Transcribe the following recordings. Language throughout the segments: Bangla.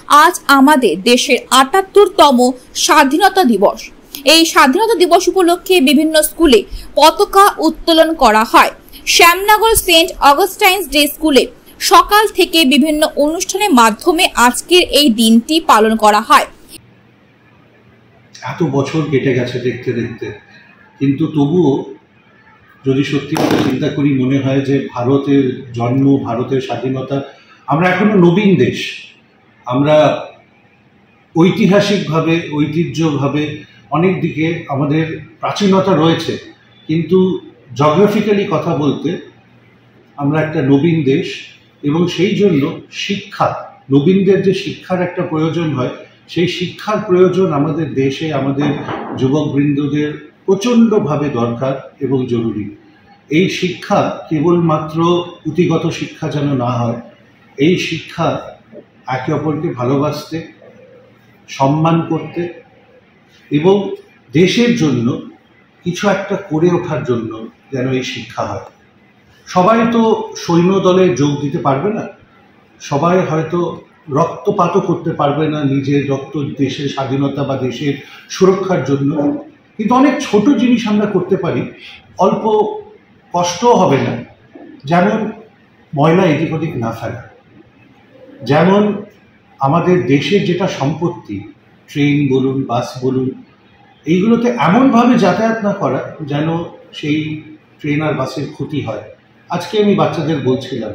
আজ আমাদের দেশের ৭৮তম স্বাধীনতা দিবস। এই স্বাধীনতা দিবস উপলক্ষে বিভিন্ন স্কুলে পতাকা উত্তোলন করা হয়। শ্যামনগর সেন্ট অগাস্টাইনস ডে স্কুলে সকাল থেকে বিভিন্ন অনুষ্ঠানের মাধ্যমে আজকের এই দিনটি পালন করা হয়। এত বছর কেটে গেছে দেখতে দেখতে, কিন্তু তবুও যদি সত্যি চিন্তা করি মনে হয় যে ভারতের জন্ম, ভারতের স্বাধীনতা, আমরা এখনো নবীন দেশ। আমরা ঐতিহাসিকভাবে, ঐতিহ্যভাবে অনেক দিকে আমাদের প্রাচীনতা রয়েছে, কিন্তু জিওগ্রাফিক্যালি কথা বলতে আমরা একটা নবীন দেশ। এবং সেই জন্য শিক্ষা, নবীনদের যে শিক্ষার একটা প্রয়োজন হয়, সেই শিক্ষার প্রয়োজন আমাদের দেশে আমাদের যুবকবৃন্দদের প্রচণ্ডভাবে দরকার এবং জরুরি। এই শিক্ষা কেবলমাত্র পুঁথিগত শিক্ষা যেন না হয়, এই শিক্ষা একে অপরকে ভালোবাসতে, সম্মান করতে এবং দেশের জন্য কিছু একটা করে ওঠার জন্য যেন এই শিক্ষা হয়। সবাই তো সৈন্য দলে যোগ দিতে পারবে না, সবাই হয়তো রক্তপাতও করতে পারবে না নিজের রক্ত দেশের স্বাধীনতা বা দেশের সুরক্ষার জন্য, কিন্তু অনেক ছোট জিনিস আমরা করতে পারি, অল্প কষ্টও হবে না। যেমন ময়লা এদিক ওদিক না ফেলা, যেমন আমাদের দেশের যেটা সম্পত্তি, ট্রেন বলুন, বাস বলুন, এইগুলোতে এমনভাবে যাতায়াত না করা যেন সেই ট্রেন আর বাসের ক্ষতি হয়। আজকে আমি বাচ্চাদের বলছিলাম,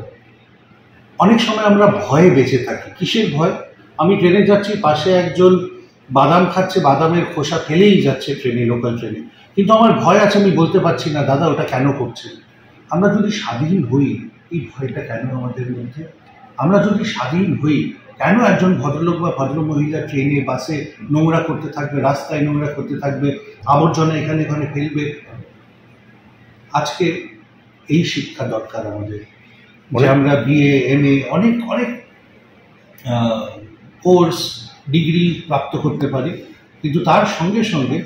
অনেক সময় আমরা ভয়ে বেঁচে থাকি। কিসের ভয়? আমি ট্রেনে যাচ্ছি, পাশে একজন বাদাম খাচ্ছে, বাদামের খোসা ফেলেই যাচ্ছে ট্রেনে, লোকাল ট্রেনে, কিন্তু আমার ভয় আছে, আমি বলতে পারছি না দাদা ওটা কেন করছে। আমরা যদি স্বাধীন হই, এই ভয়টা কেন আমাদের মধ্যে? আমরা যদি স্বাধীন হই, কেন একজন ভদ্রলোক বা ভদ্রমহিলা ট্রেনে বাসে নোংরা করতে থাকবে, রাস্তায় নোংরা করতে থাকবে, আবর্জনা এখানে এখানে ফেলবে? আজকে এই শিক্ষা দরকার আমাদের, যে আমরা বিএ, এমএ, অনেক অনেক কোর্স, ডিগ্রি প্রাপ্ত করতে পারি, কিন্তু তার সঙ্গে সঙ্গে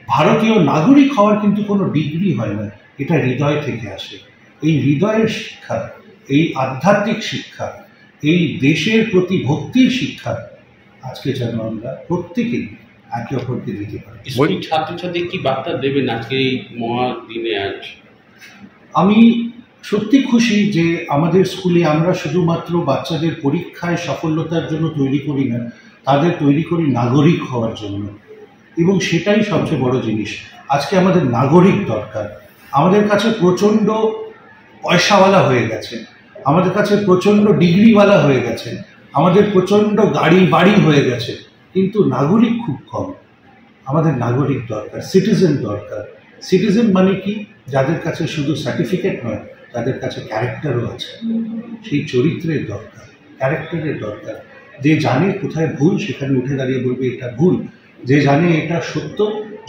ভারতীয় নাগরিক হওয়ার কিন্তু কোনো ডিগ্রি হয় না, এটা হৃদয় থেকে আসে। এই হৃদয়ের শিক্ষা, এই আধ্যাত্মিক শিক্ষা, এই দেশের প্রতি ভক্তির শিক্ষা আজকে যেন আমরা প্রত্যেকেই একে অপরকে দিতে পারি। ছাত্রছাত্রী কি বার্তা দেবেন আজকে এই মহাদিনে? আজ আমি সত্যি খুশি যে আমাদের স্কুলে আমরা শুধুমাত্র বাচ্চাদের পরীক্ষায় সাফল্যতার জন্য তৈরি করি না, তাদের তৈরি করি নাগরিক হওয়ার জন্য, এবং সেটাই সবচেয়ে বড় জিনিস। আজকে আমাদের নাগরিক দরকার। আমাদের কাছে প্রচণ্ড পয়সাওয়ালা হয়ে গেছে, আমাদের কাছে প্রচণ্ড ডিগ্রিওয়ালা হয়ে গেছে, আমাদের প্রচণ্ড গাড়ি বাড়ি হয়ে গেছে, কিন্তু নাগরিক খুব কম। আমাদের নাগরিক দরকার, সিটিজেন দরকার। সিটিজেন মানে কি? যাদের কাছে শুধু সার্টিফিকেট নয়, তাদের কাছে ক্যারেক্টারও আছে। সেই চরিত্রের দরকার, ক্যারেক্টারের দরকার। যে জানে কোথায় ভুল, সেখানে উঠে দাঁড়িয়ে বলবে এটা ভুল। যে জানে এটা সত্য,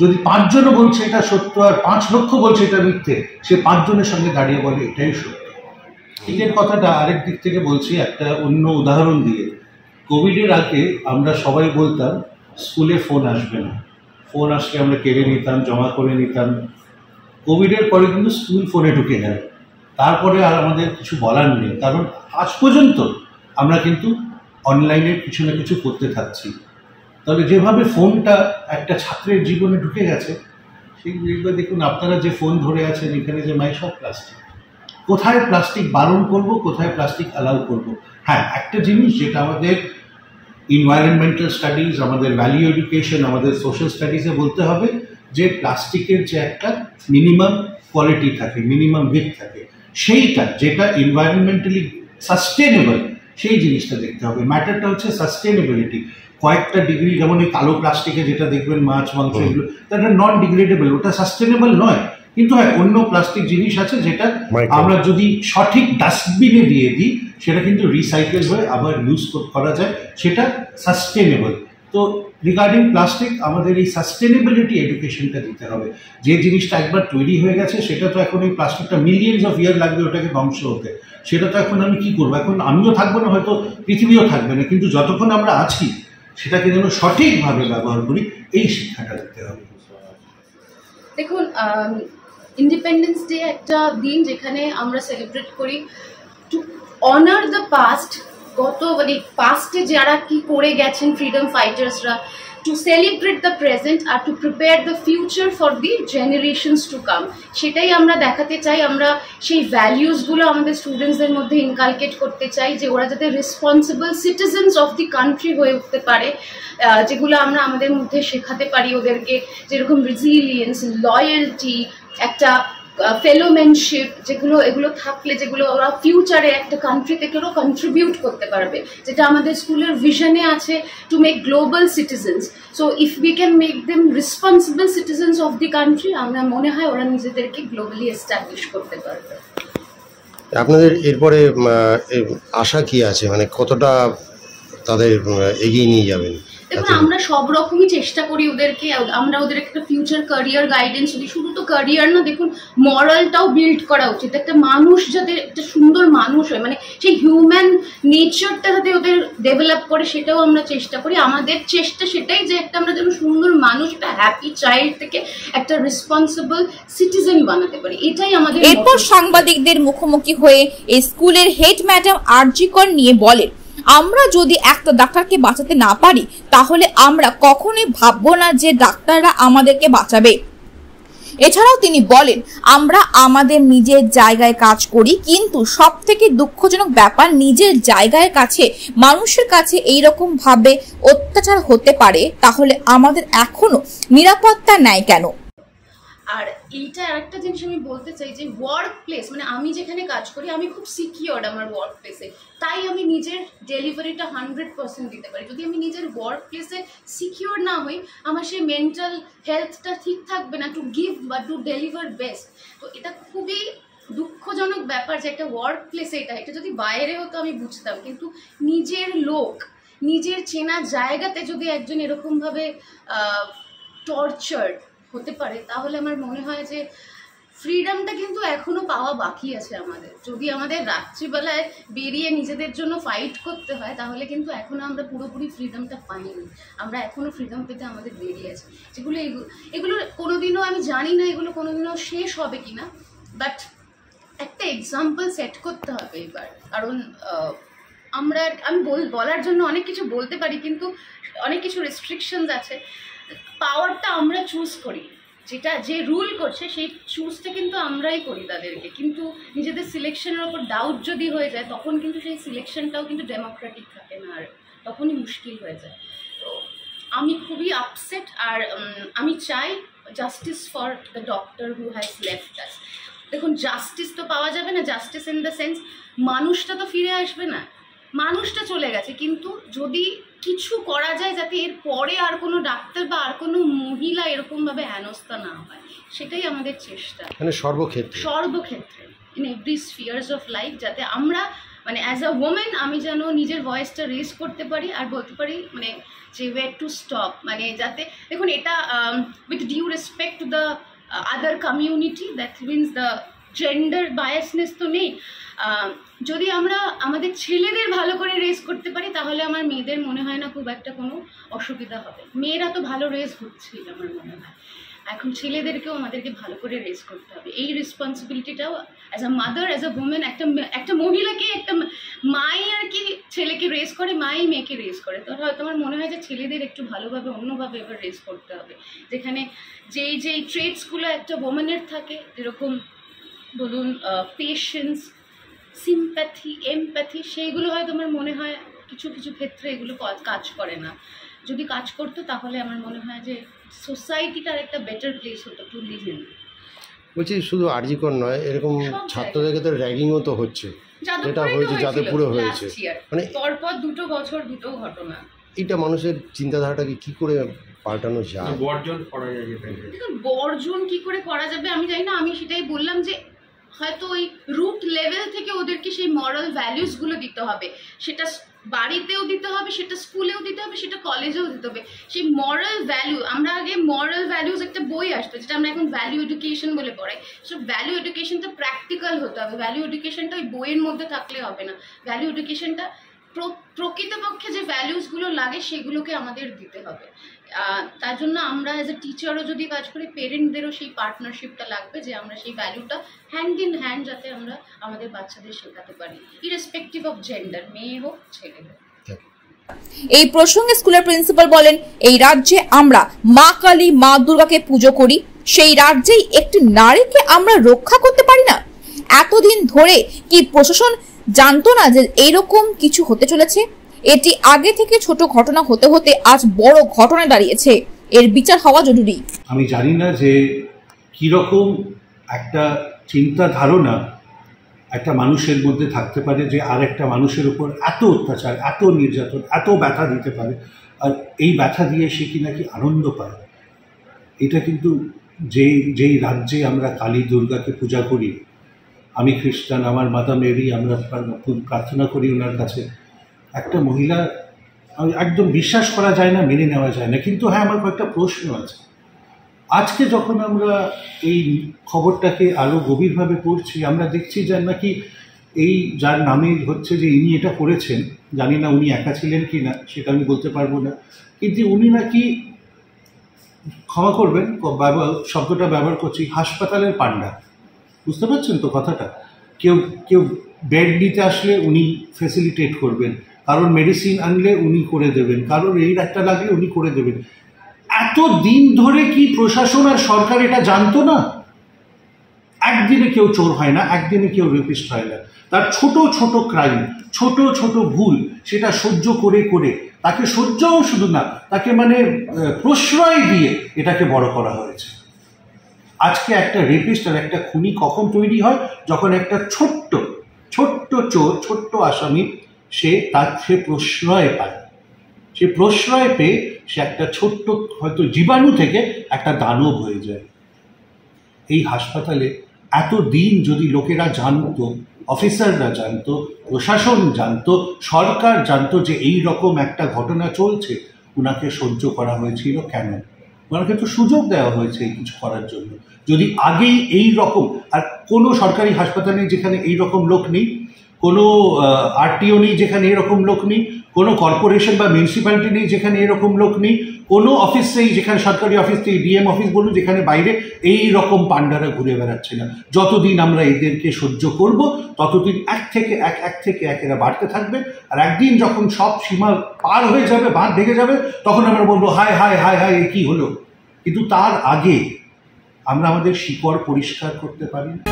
যদি ৫ জনও বলছে এটা সত্য আর ৫ লক্ষ বলছে এটা মিথ্যে, সে ৫ জনের সঙ্গে দাঁড়িয়ে বলে এটাই সত্য। এর কথাটা আরেক দিক থেকে বলছি, একটা অন্য উদাহরণ দিয়ে। কোভিডের আগে আমরা সবাই বলতাম স্কুলে ফোন আসবে না, ফোন আসলে আমরা কেড়ে নিতাম, জমা করে নিতাম। কোভিডের পরে কিন্তু স্কুল ফোনে ঢুকে গেল, তারপরে আর আমাদের কিছু বলার নেই, কারণ আজ পর্যন্ত আমরা কিন্তু অনলাইনে কিছু না কিছু করতে থাকছি। তাহলে যেভাবে ফোনটা একটা ছাত্রের জীবনে ঢুকে গেছে, সেই দেখুন আপনারা যে ফোন ধরে আছেন, এখানে যে মাই সব প্লাস্টিক। কোথায় প্লাস্টিক বারণ করব, কোথায় প্লাস্টিক অ্যালাউ করব? হ্যাঁ, একটা জিনিস যেটা আমাদের এনভায়রনমেন্টাল স্টাডিজ, আমাদের ভ্যালু এডুকেশন, আমাদের সোশ্যাল স্টাডিজে বলতে হবে যে প্লাস্টিকের যে একটা মিনিমাম কোয়ালিটি থাকে, মিনিমাম উইথ থাকে, সেইটা যেটা এনভায়রনমেন্টালি সাস্টেনেবল, সেই জিনিসটা দেখতে হবে। ম্যাটারটা হচ্ছে সাস্টেনেবিলিটি। কয়েকটা ডিগ্রি, যেমন এই কালো প্লাস্টিকে যেটা দেখবেন মাছ মাংস, এগুলো তাটা নন ডিগ্রেডেবল, ওটা সাস্টেনেবল নয়। কিন্তু হ্যাঁ, অন্য প্লাস্টিক জিনিস আছে যেটা আমরা যদি সঠিক ডাস্টবিনে দিয়ে দিই, সেটা কিন্তু রিসাইকেল হয়ে আবার ইউজ করা যায়, সেটা সাস্টেনেবল। তো রিগার্ডিং প্লাস্টিক আমাদের এই সাস্টেনেবিলিটি এডুকেশনটা দিতে হবে। যে জিনিসটা একবার তৈরি হয়ে গেছে, সেটা তো এখন এই প্লাস্টিকটা মিলিয়নস অফ ইয়ার লাগবে ওটাকে ধ্বংস হতে, সেটা তো এখন আমি কি করবো? এখন আমিও থাকবো না, হয়তো পৃথিবীও থাকবে না, কিন্তু যতক্ষণ আমরা আছি সেটাকে যেন সঠিকভাবে ব্যবহার করি, এই শিক্ষাটা দিতে হবে। দেখুন, ইন্ডিপেন্ডেন্স ডে একটা দিন যেখানে আমরা সেলিব্রেট করি টু অনার দ্য পাস্ট গত মানে পাস্টে যারা কি করে গেছেন ফ্রিডম ফাইটার্সরা, টু সেলিব্রেট দ্য প্রেজেন্ট আর to prepare the future for the generations to come, সেটাই আমরা দেখাতে চাই। আমরা সেই ভ্যালিউসগুলো আমাদের স্টুডেন্টসদের মধ্যে ইনকালকেট করতে চাই, যে ওরা যাতে responsible citizens of the country হয়ে উঠতে পারে, যেগুলো আমরা আমাদের মধ্যে শেখাতে পারি ওদেরকে, যেরকম রেজিলিয়েন্স, লয়্যালটি, একটা ফেলোম্যানশিপ, এগুলো থাকলে যেগুলো ওরা ফিউচারে একটা কান্ট্রি থেকেও কন্ট্রিবিউট করতে পারবে, যেটা আমাদের স্কুলের ভিশনে আছে, to make global citizens. So if we can make them responsible citizens of the country, আমার মনে হয় ওরা নিজেদেরকে গ্লোবালি এস্টাবলিশ করতে পারবে। আপনাদের এরপরে আশা কি আছে, মানে কতটা তাদের এগিয়ে নিয়ে যাবেন? দেখুন, আমরা সব রকমই চেষ্টা করি ওদেরকে, আমরা ওদের একটা ফিউচার ক্যারিয়ার গাইডেন্স দিই। শুধু তো ক্যারিয়ার না, দেখুন মরালটাও বিল্ড করা উচিত। একটা মানুষ যাতে একটা সুন্দর মানুষ হয়, মানে সেই হিউম্যান নেচারটা যাতে ওদের ডেভেলপ করে, সেটাও আমরা চেষ্টা করি। আমাদের চেষ্টা সেটাই যে একটা আমরা যেন সুন্দর মানুষ, একটা হ্যাপি চাইল্ড থেকে একটা রেসপন্সিবল সিটিজেন বানাতে পারি, এটাই আমাদের। এরপর সাংবাদিকদের মুখোমুখি হয়ে এই স্কুলের হেড ম্যাডাম আরজি কর নিয়ে বলেন, আমরা যদি একটা ডাক্তারকে বাঁচাতে না পারি তাহলে আমরা কখনোই ভাববো না যে ডাক্তাররা আমাদেরকে বাঁচাবে। এছাড়াও তিনি বলেন, আমরা আমাদের নিজের জায়গায় কাজ করি, কিন্তু সব থেকে দুঃখজনক ব্যাপার, নিজের জায়গায় কাছে মানুষের কাছে এইরকম ভাবে অত্যাচার হতে পারে, তাহলে আমাদের এখনো নিরাপত্তা নেই কেন? আর এইটা আরেকটা জিনিস আমি বলতে চাই, যে ওয়ার্ক প্লেস, মানে আমি যেখানে কাজ করি আমি খুব সিকিওর্ড আমার ওয়ার্ক প্লেসে, তাই আমি নিজের ডেলিভারিটা 100% দিতে পারি। যদি আমি নিজের ওয়ার্ক প্লেসে সিকিওর না হই, আমার সেই মেন্টাল হেলথটা ঠিক থাকবে না টু গিভ বা টু ডেলিভার বেস্ট। তো এটা খুবই দুঃখজনক ব্যাপার যে একটা ওয়ার্ক প্লেসে এটা যদি বাইরে হতো আমি বুঝতাম, কিন্তু নিজের লোক, নিজের চেনা জায়গাতে যদি একজন এরকমভাবে টর্চার্ড হতে পারে, তাহলে আমার মনে হয় যে ফ্রিডমটা কিন্তু এখনো পাওয়া বাকি আছে আমাদের। যদি আমাদের রাত্রিবেলায় বেরিয়ে নিজেদের জন্য ফাইট করতে হয়, তাহলে কিন্তু এখনো আমরা পুরোপুরি ফ্রিডমটা পাইনি। আমরা এখনো ফ্রিডম পেতে আমাদের দেরি আছে, যেগুলো এগুলো কোনোদিনও আমি জানি না এগুলো কোনোদিনও শেষ হবে কিনা, বাট একটা এক্সাম্পল সেট করতে হবে এবার। কারণ আমি বলার জন্য অনেক কিছু বলতে পারি, কিন্তু অনেক কিছু রেস্ট্রিকশনস আছে। পাওয়ারটা আমরা চুজ করি, যে রুল করছে সেই চুজটা কিন্তু আমরাই করি তাদেরকে, কিন্তু নিজেদের সিলেকশনের ওপর ডাউট যদি হয়ে যায়, তখন কিন্তু সেই সিলেকশনটাও কিন্তু ডেমোক্রেটিক থাকে না, আর তখনই মুশকিল হয়ে যায়। তো আমি খুবই আপসেট, আর আমি চাই justice for the doctor who has left us. দেখুন, জাস্টিস তো পাওয়া যাবে না, জাস্টিস ইন দ্য সেন্স মানুষটা তো ফিরে আসবে না, মানুষটা চলে গেছে, কিন্তু যদি কিছু করা যায় যাতে এর পরে আর কোনো ডাক্তার বা আর কোনো মহিলা এরকমভাবে হেনস্থা না হয়, সেটাই আমাদের চেষ্টা। মানে সর্বক্ষেত্রে ইন এভরি স্ফিয়ার্স অফ লাইফ, যাতে আমরা মানে অ্যাজ আ ওমেন আমি যেন নিজের ভয়েসটা রেজ করতে পারি আর বলতে পারি মানে যে ওয়ে টু স্টপ। মানে যাতে দেখুন, এটা with due respect to the other community, that means the gender biasness তো নেই। যদি আমরা আমাদের ছেলেদের ভালো করে রেস করতে পারি, তাহলে আমার মেয়েদের মনে হয় না খুব একটা কোনো অসুবিধা হবে। মেয়েরা তো ভালো রেস হচ্ছেই আমার মনে হয়, এখন ছেলেদেরকেও আমাদেরকে ভালো করে রেস করতে হবে। এই রেসপন্সিবিলিটিটাও as a mother, as a women, একটা মহিলাকে, একটা মাই আর কি ছেলেকে রেস করে, মাই মেয়েকে রেস করে। তো হয়তো আমার মনে হয় যে ছেলেদের একটু ভালোভাবে অন্যভাবে এবার রেস করতে হবে, যেখানে যেই ট্রেডসগুলো একটা ওমেনের থাকে, যেরকম বলুন পেশেন্স, সিম্প্যাথি, এমপ্যাথি, সেইগুলো হয়তো আমার মনে হয় কিছু কিছু ক্ষেত্রে এগুলো কাজ করে না। যদি কাজ করতো তাহলে আমার মনে হয় যে সোসাইটিটার একটা বেটার প্লেস হতো টু লিভ ইন। বলছি, শুধু আরজি কর নয়, এরকম ছাত্রদের ক্ষেত্রে র্যাগিংও তো হচ্ছে, যেটা হয়েছে যাদবপুরে হয়েছে, মানে পরপর 2 বছর 2 ঘটনা। এটা মানুষের চিন্তাধারাটাকে কি করে পাল্টানো যায়? বর্জন করা যায়, দেখুন বর্জন কি করে করা যাবে আমি জানি না। আমি সেটাই বললাম যে হয়তো ওই রুট লেভেল থেকে ওদেরকে সেই মরাল ভ্যালুসগুলো দিতে হবে, সেটা বাড়িতেও দিতে হবে, সেটা স্কুলেও দিতে হবে, সেটা কলেজেও দিতে হবে। সেই মরাল ভ্যালু, আমরা আগে মরাল ভ্যালুস একটা বই আসতো, যেটা আমরা এখন ভ্যালু এডুকেশন বলে পড়াই। সো ভ্যালু এডুকেশনটা প্র্যাকটিক্যাল হতে হবে, ভ্যালু এডুকেশনটা ওই বইয়ের মধ্যে থাকলে হবে না। ভ্যালু এডুকেশনটা প্রকৃতপক্ষে যে ভ্যালুসগুলো লাগে সেগুলোকে আমাদের দিতে হবে। তার জন্য আমরা অ্যাজ এ টিচারও যদি কাজ করি, পেরেন্টদেরও সেই পার্টনারশিপটা লাগবে, যে আমরা সেই ভ্যালুটা হ্যান্ড ইন হ্যান্ড যাতে আমরা আমাদের বাচ্চাদের শেখাতে পারি, ইরেসপেক্টিভ অফ জেন্ডার, মেয়ে হোক ছেলে হোক। এই প্রসঙ্গে স্কুলের প্রিন্সিপাল বলেন, এই রাজ্যে আমরা মা কালী, মা দুর্গাকে পুজো করি, সেই রাজ্যেই একটি নারীকে আমরা রক্ষা করতে পারি না? এতদিন ধরে কি প্রশাসন জানতো না যে এইরকম কিছু হতে চলেছে? এটি আগে থেকে ছোট ঘটনা হতে হতে আজ বড় ঘটনায় দাঁড়িয়েছে। এর বিচার হওয়া জরুরি। আমি জানি না যে কিরকম একটা চিন্তা ধারণা একটা মানুষের মধ্যে থাকতে পারে যে আর একটা মানুষের উপর এত অত্যাচার, এত নির্যাতন, এত ব্যথা দিতে পারে, আর এই ব্যথা দিয়ে সে কি নাকি আনন্দ পায়। এটা কিন্তু যেই রাজ্যে আমরা কালী দুর্গাকে পূজা করি, আমি খ্রিস্টান, আমার মাতা মেরি, আমরা প্রার্থনা করি ওনার কাছে, একটা মহিলা একদম বিশ্বাস করা যায় না, মেনে নেওয়া যায় না। কিন্তু হ্যাঁ, আমার কয়েকটা প্রশ্ন আছে। আজকে যখন আমরা এই খবরটাকে আরও গভীরভাবে পড়ছি, আমরা দেখছি যে নাকি এই যার নামে হচ্ছে যে ইনি এটা করেছেন, জানি না উনি একা ছিলেন কি না, সেটা আমি বলতে পারবো না, কিন্তু উনি নাকি, ক্ষমা করবেন শব্দটা ব্যবহার করছি, হাসপাতালের পান্ডা। বুঝতে পারছেন তো কথাটা? কেউ বেড নিতে আসলে উনি ফ্যাসিলিটেট করবেন, কারোর মেডিসিন আনলে উনি করে দেবেন, কারোর এই একটা লাগলে উনি করে দেবেন। এত দিন ধরে কি প্রশাসন আর সরকার এটা জানতো না? একদিনে কেউ চোর হয় না, একদিনে কেউ রেপিস্ট হয় না। তার ছোট ছোট ক্রাইম, ছোট ছোট ভুল, সেটা সহ্য করে করে তাকে সহ্যও শুধু না, তাকে মানে প্রশ্রয় দিয়ে এটাকে বড় করা হয়েছে। আজকে একটা রেপিস্ট আর একটা খুনি কখন তৈরি হয়? যখন একটা ছোট্ট চোর, ছোট্ট আসামি সে প্রশ্রয় পায়। সে প্রশ্রয় পেয়ে সে একটা ছোট্ট হয়তো জীবাণু থেকে একটা দানব হয়ে যায়। এই হাসপাতালে এত দিন যদি লোকেরা জানতো, অফিসাররা জানতো, প্রশাসন জানতো, সরকার জানতো যে এই রকম একটা ঘটনা চলছে, ওনাকে সহ্য করা হয়েছিল কেন? ওনাকে তো সুযোগ দেওয়া হয়েছে এই কিছু করার জন্য। যদি আগেই এই রকম, আর কোনো সরকারি হাসপাতালে যেখানে এই রকম লোক নেই, কোনো আরটিও নেই যেখানে এরকম লোক নেই, কোনো কর্পোরেশন বা মিউনিসিপ্যালিটি নেই যেখানে এরকম লোক নেই, কোনো অফিস নেই যেখানে, সরকারি অফিস নেই, ডিএম অফিস বলুন, যেখানে বাইরে এই রকম পান্ডারা ঘুরে বেড়াচ্ছে না। যতদিন আমরা এদেরকে সহ্য করব, ততদিন এক থেকে এক এরা বাড়তে থাকবে। আর একদিন যখন সব সীমা পার হয়ে যাবে, বাঁধ ভেঙে যাবে, তখন আমরা বলবো হায় হায় হায় হায়, এ কি হলো। কিন্তু তার আগে আমরা আমাদের শিকড় পরিষ্কার করতে পারি না।